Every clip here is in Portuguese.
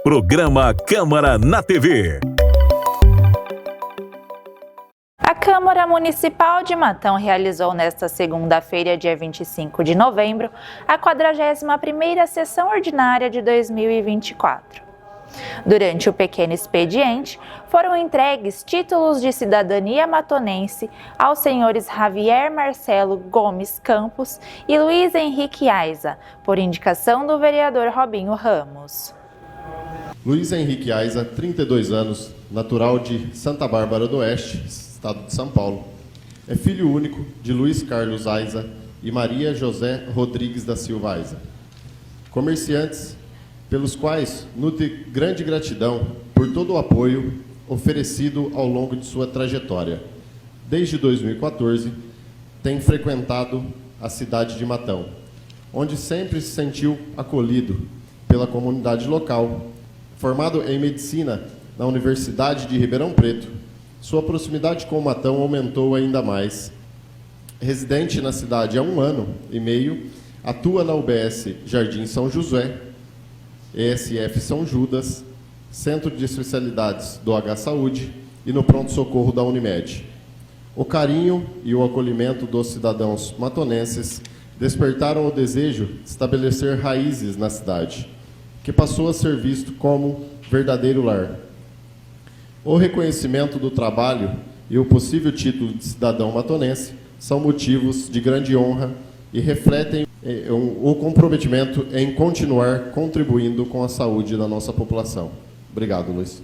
Programa Câmara na TV. A Câmara Municipal de Matão realizou nesta segunda-feira, dia 25 de novembro, a 41ª sessão ordinária de 2024. Durante o pequeno expediente, foram entregues títulos de cidadania matonense aos senhores Javier Marcelo Gomes Campos e Luiz Henrique Aiza, por indicação do vereador Robinho Ramos. Luiz Henrique Aiza, 32 anos, natural de Santa Bárbara do Oeste, estado de São Paulo. É filho único de Luiz Carlos Aiza e Maria José Rodrigues da Silva Aiza. Comerciantes pelos quais nutre grande gratidão por todo o apoio oferecido ao longo de sua trajetória. Desde 2014, tem frequentado a cidade de Matão, onde sempre se sentiu acolhido pela comunidade local. Formado em medicina na Universidade de Ribeirão Preto, sua proximidade com Matão aumentou ainda mais. Residente na cidade há 1 ano e meio, atua na UBS Jardim São José, ESF São Judas, Centro de Especialidades do H Saúde e no pronto-socorro da Unimed. O carinho e o acolhimento dos cidadãos matonenses despertaram o desejo de estabelecer raízes na cidade, que passou a ser visto como verdadeiro lar. O reconhecimento do trabalho e o possível título de cidadão matonense são motivos de grande honra e refletem o comprometimento em continuar contribuindo com a saúde da nossa população. Obrigado, Luiz.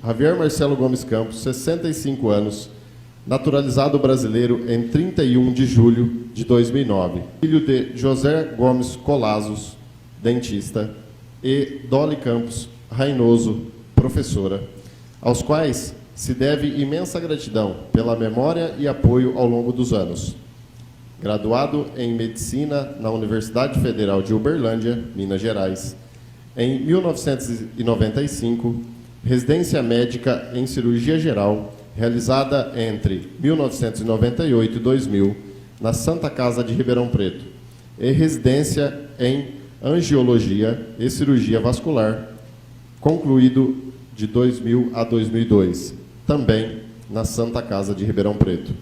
Javier Marcelo Gomes Campos, 65 anos, naturalizado brasileiro em 31 de julho de 2009. Filho de José Gomes Colazos, dentista, e Dolly Campos Rainoso, professora, aos quais se deve imensa gratidão pela memória e apoio ao longo dos anos. Graduado em Medicina na Universidade Federal de Uberlândia, Minas Gerais, em 1995, residência médica em cirurgia geral, realizada entre 1998 e 2000, na Santa Casa de Ribeirão Preto, e residência em angiologia e cirurgia vascular, concluído de 2000 a 2002, também na Santa Casa de Ribeirão Preto.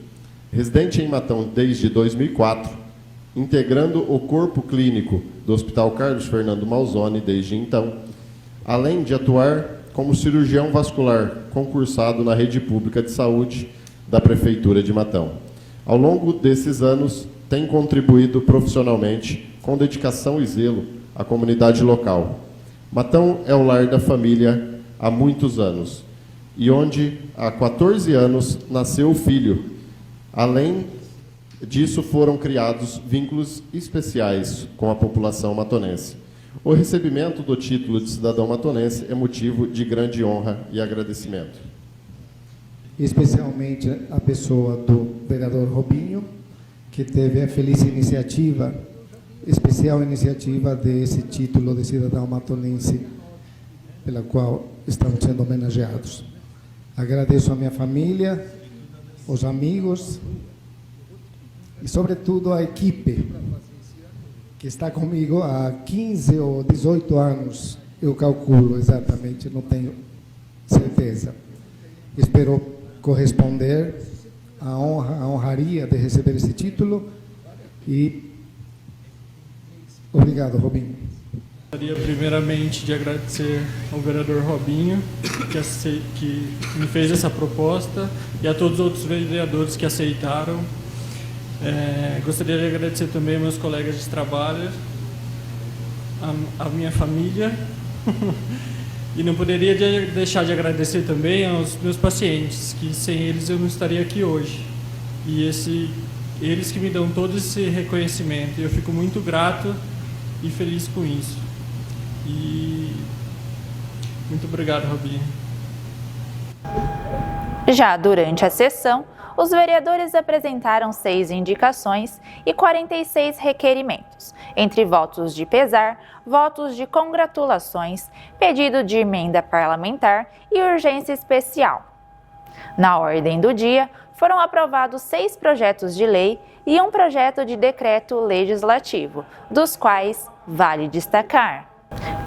Residente em Matão desde 2004, integrando o corpo clínico do Hospital Carlos Fernando Malzone desde então, além de atuar como cirurgião vascular concursado na rede pública de saúde da Prefeitura de Matão. Ao longo desses anos, tem contribuído profissionalmente com dedicação e zelo à comunidade local. Matão é o lar da família há muitos anos, e onde há 14 anos nasceu o filho. Além disso, foram criados vínculos especiais com a população matonense. O recebimento do título de cidadão matonense é motivo de grande honra e agradecimento. Especialmente a pessoa do vereador Robinho, que teve a feliz iniciativa, especial iniciativa desse título de cidadão matonense, pela qual estamos sendo homenageados. Agradeço a minha família, os amigos e, sobretudo, a equipe que está comigo há 15 ou 18 anos, eu calculo exatamente, não tenho certeza. Espero corresponder à honra, à honraria de receber esse título e obrigado, Robinho. Gostaria primeiramente de agradecer ao vereador Robinho, que me fez essa proposta, e a todos os outros vereadores que aceitaram. Gostaria de agradecer também aos meus colegas de trabalho, a minha família, e não poderia deixar de agradecer também aos meus pacientes, que sem eles eu não estaria aqui hoje. E eles que me dão todo esse reconhecimento. Eu fico muito grato e feliz com isso. E muito obrigado, Robinho. Já durante a sessão, os vereadores apresentaram 6 indicações e 46 requerimentos, entre votos de pesar, votos de congratulações, pedido de emenda parlamentar e urgência especial. Na ordem do dia, foram aprovados 6 projetos de lei e um projeto de decreto legislativo, dos quais vale destacar: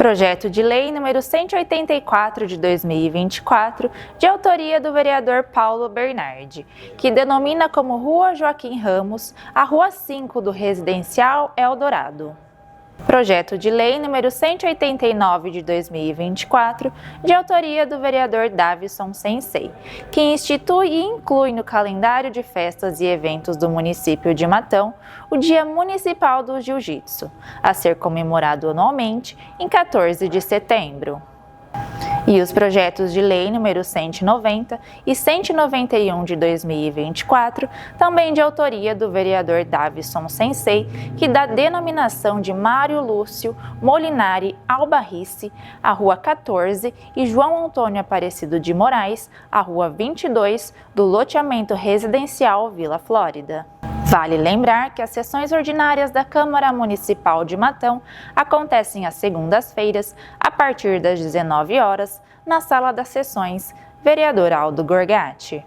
Projeto de lei número 184 de 2024, de autoria do vereador Paulo Bernardi, que denomina como Rua Joaquim Ramos a Rua 5 do Residencial Eldorado. Projeto de lei número 189 de 2024, de autoria do vereador Davison Sensei, que institui e inclui no calendário de festas e eventos do município de Matão o Dia Municipal do Jiu-Jitsu, a ser comemorado anualmente em 14 de setembro. E os projetos de lei número 190 e 191 de 2024, também de autoria do vereador Davison Sensei, que dá denominação de Mário Lúcio Molinari Albarrice, a Rua 14, e João Antônio Aparecido de Moraes, a Rua 22, do loteamento residencial Vila Flórida. Vale lembrar que as sessões ordinárias da Câmara Municipal de Matão acontecem às segundas-feiras, a partir das 19 horas, na Sala das Sessões Vereador Aldo Gorgatti.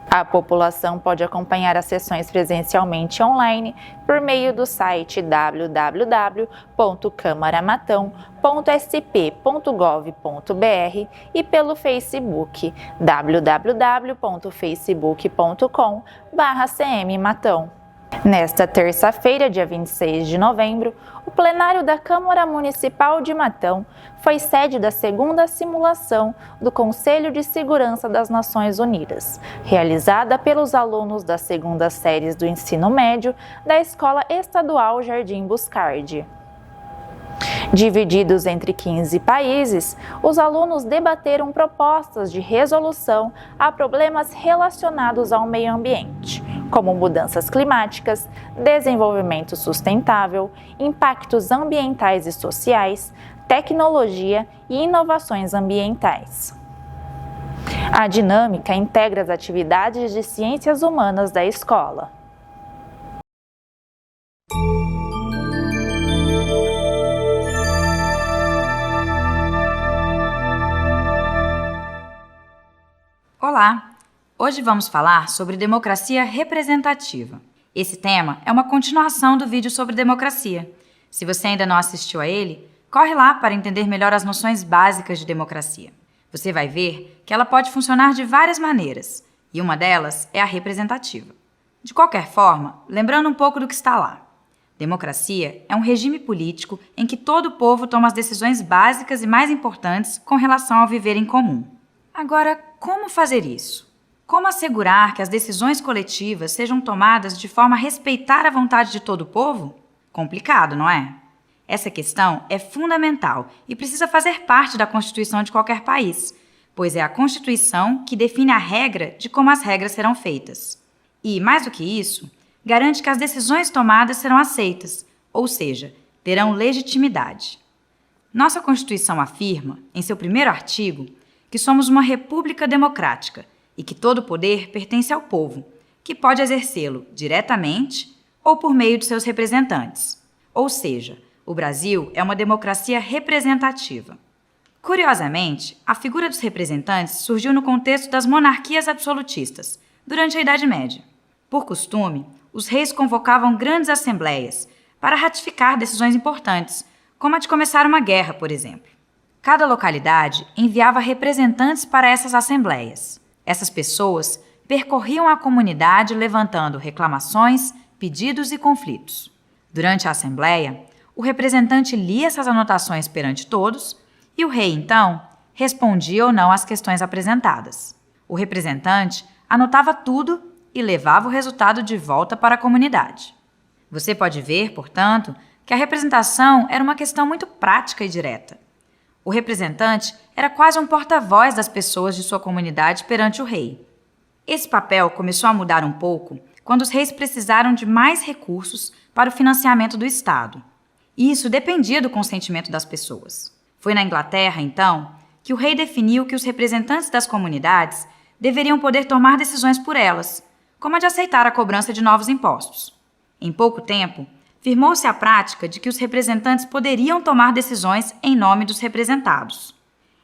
A população pode acompanhar as sessões presencialmente online por meio do site www.camaramatão.sp.gov.br e pelo Facebook www.facebook.com/cmmatão. Nesta terça-feira, dia 26 de novembro, o plenário da Câmara Municipal de Matão foi sede da segunda simulação do Conselho de Segurança das Nações Unidas, realizada pelos alunos das segundas séries do ensino médio da Escola Estadual Jardim Buscardi. Divididos entre 15 países, os alunos debateram propostas de resolução a problemas relacionados ao meio ambiente, como mudanças climáticas, desenvolvimento sustentável, impactos ambientais e sociais, tecnologia e inovações ambientais. A dinâmica integra as atividades de ciências humanas da escola. Olá! Hoje vamos falar sobre democracia representativa. Esse tema é uma continuação do vídeo sobre democracia. Se você ainda não assistiu a ele, corre lá para entender melhor as noções básicas de democracia. Você vai ver que ela pode funcionar de várias maneiras, e uma delas é a representativa. De qualquer forma, lembrando um pouco do que está lá. Democracia é um regime político em que todo o povo toma as decisões básicas e mais importantes com relação ao viver em comum. Agora, como fazer isso? Como assegurar que as decisões coletivas sejam tomadas de forma a respeitar a vontade de todo o povo? Complicado, não é? Essa questão é fundamental e precisa fazer parte da Constituição de qualquer país, pois é a Constituição que define a regra de como as regras serão feitas. E, mais do que isso, garante que as decisões tomadas serão aceitas, ou seja, terão legitimidade. Nossa Constituição afirma, em seu primeiro artigo, que somos uma república democrática e que todo poder pertence ao povo, que pode exercê-lo diretamente ou por meio de seus representantes. Ou seja, o Brasil é uma democracia representativa. Curiosamente, a figura dos representantes surgiu no contexto das monarquias absolutistas, durante a Idade Média. Por costume, os reis convocavam grandes assembleias para ratificar decisões importantes, como a de começar uma guerra, por exemplo. Cada localidade enviava representantes para essas assembleias. Essas pessoas percorriam a comunidade levantando reclamações, pedidos e conflitos. Durante a assembleia, o representante lia essas anotações perante todos e o rei, então, respondia ou não às questões apresentadas. O representante anotava tudo e levava o resultado de volta para a comunidade. Você pode ver, portanto, que a representação era uma questão muito prática e direta. O representante era quase um porta-voz das pessoas de sua comunidade perante o rei. Esse papel começou a mudar um pouco quando os reis precisaram de mais recursos para o financiamento do Estado. E isso dependia do consentimento das pessoas. Foi na Inglaterra, então, que o rei definiu que os representantes das comunidades deveriam poder tomar decisões por elas, como a de aceitar a cobrança de novos impostos. Em pouco tempo, firmou-se a prática de que os representantes poderiam tomar decisões em nome dos representados.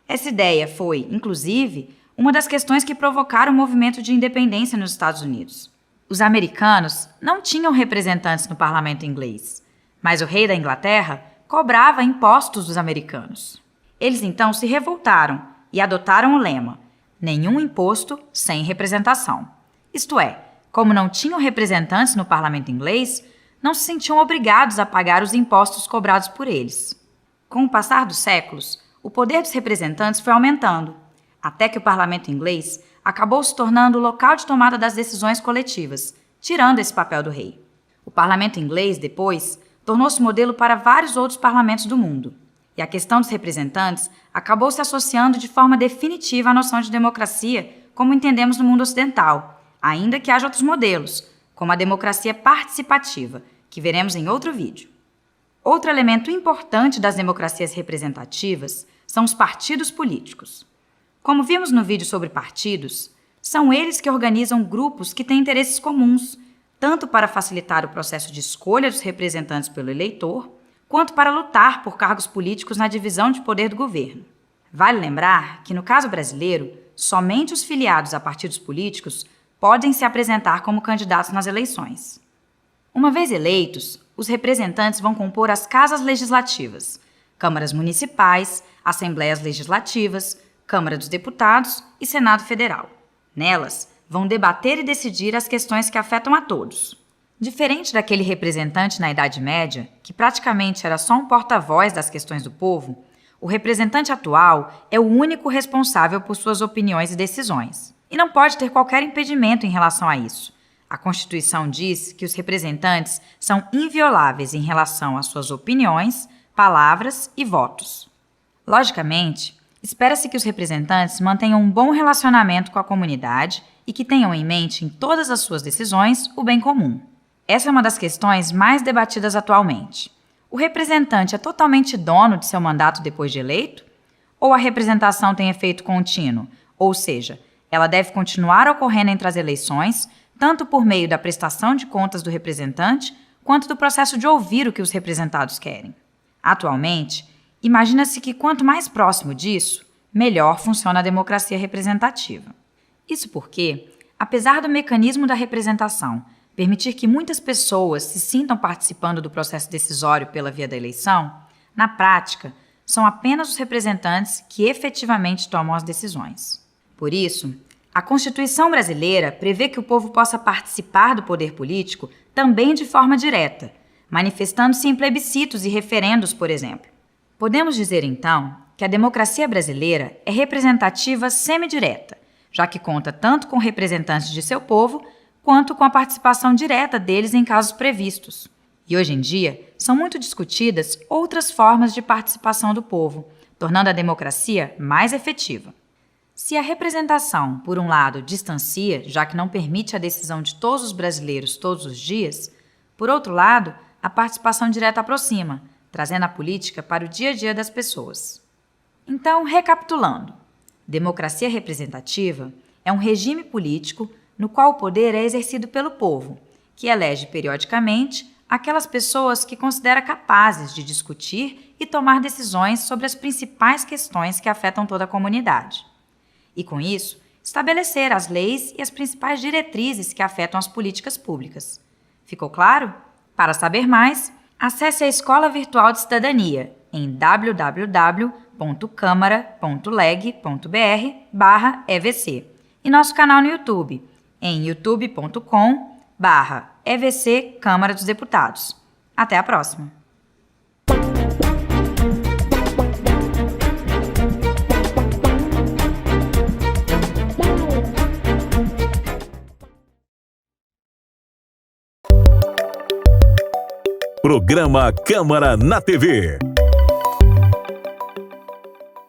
Essa ideia foi, inclusive, uma das questões que provocaram o movimento de independência nos Estados Unidos. Os americanos não tinham representantes no parlamento inglês, mas o rei da Inglaterra cobrava impostos dos americanos. Eles então se revoltaram e adotaram o lema: nenhum imposto sem representação. Isto é, como não tinham representantes no parlamento inglês, não se sentiam obrigados a pagar os impostos cobrados por eles. Com o passar dos séculos, o poder dos representantes foi aumentando, até que o parlamento inglês acabou se tornando o local de tomada das decisões coletivas, tirando esse papel do rei. O parlamento inglês, depois, tornou-se modelo para vários outros parlamentos do mundo, e a questão dos representantes acabou se associando de forma definitiva à noção de democracia como entendemos no mundo ocidental, ainda que haja outros modelos, como a democracia participativa, que veremos em outro vídeo. Outro elemento importante das democracias representativas são os partidos políticos. Como vimos no vídeo sobre partidos, são eles que organizam grupos que têm interesses comuns, tanto para facilitar o processo de escolha dos representantes pelo eleitor, quanto para lutar por cargos políticos na divisão de poder do governo. Vale lembrar que, no caso brasileiro, somente os filiados a partidos políticos podem se apresentar como candidatos nas eleições. Uma vez eleitos, os representantes vão compor as casas legislativas, câmaras municipais, assembleias legislativas, Câmara dos Deputados e Senado Federal. Nelas, vão debater e decidir as questões que afetam a todos. Diferente daquele representante na Idade Média, que praticamente era só um porta-voz das questões do povo, o representante atual é o único responsável por suas opiniões e decisões, e não pode ter qualquer impedimento em relação a isso. A Constituição diz que os representantes são invioláveis em relação às suas opiniões, palavras e votos. Logicamente, espera-se que os representantes mantenham um bom relacionamento com a comunidade e que tenham em mente em todas as suas decisões o bem comum. Essa é uma das questões mais debatidas atualmente. O representante é totalmente dono de seu mandato depois de eleito? Ou a representação tem efeito contínuo, ou seja, ela deve continuar ocorrendo entre as eleições, tanto por meio da prestação de contas do representante, quanto do processo de ouvir o que os representados querem? Atualmente, imagina-se que quanto mais próximo disso, melhor funciona a democracia representativa. Isso porque, apesar do mecanismo da representação permitir que muitas pessoas se sintam participando do processo decisório pela via da eleição, na prática, são apenas os representantes que efetivamente tomam as decisões. Por isso, a Constituição brasileira prevê que o povo possa participar do poder político também de forma direta, manifestando-se em plebiscitos e referendos, por exemplo. Podemos dizer, então, que a democracia brasileira é representativa semidireta, já que conta tanto com representantes de seu povo, quanto com a participação direta deles em casos previstos. E hoje em dia, são muito discutidas outras formas de participação do povo, tornando a democracia mais efetiva. Se a representação, por um lado, distancia, já que não permite a decisão de todos os brasileiros todos os dias, por outro lado, a participação direta aproxima, trazendo a política para o dia a dia das pessoas. Então, recapitulando, democracia representativa é um regime político no qual o poder é exercido pelo povo, que elege periodicamente aquelas pessoas que considera capazes de discutir e tomar decisões sobre as principais questões que afetam toda a comunidade. E, com isso, estabelecer as leis e as principais diretrizes que afetam as políticas públicas. Ficou claro? Para saber mais, acesse a Escola Virtual de Cidadania em www.câmara.leg.br/EVC e nosso canal no YouTube em youtube.com/EVC Câmara dos Deputados. Até a próxima! Programa Câmara na TV.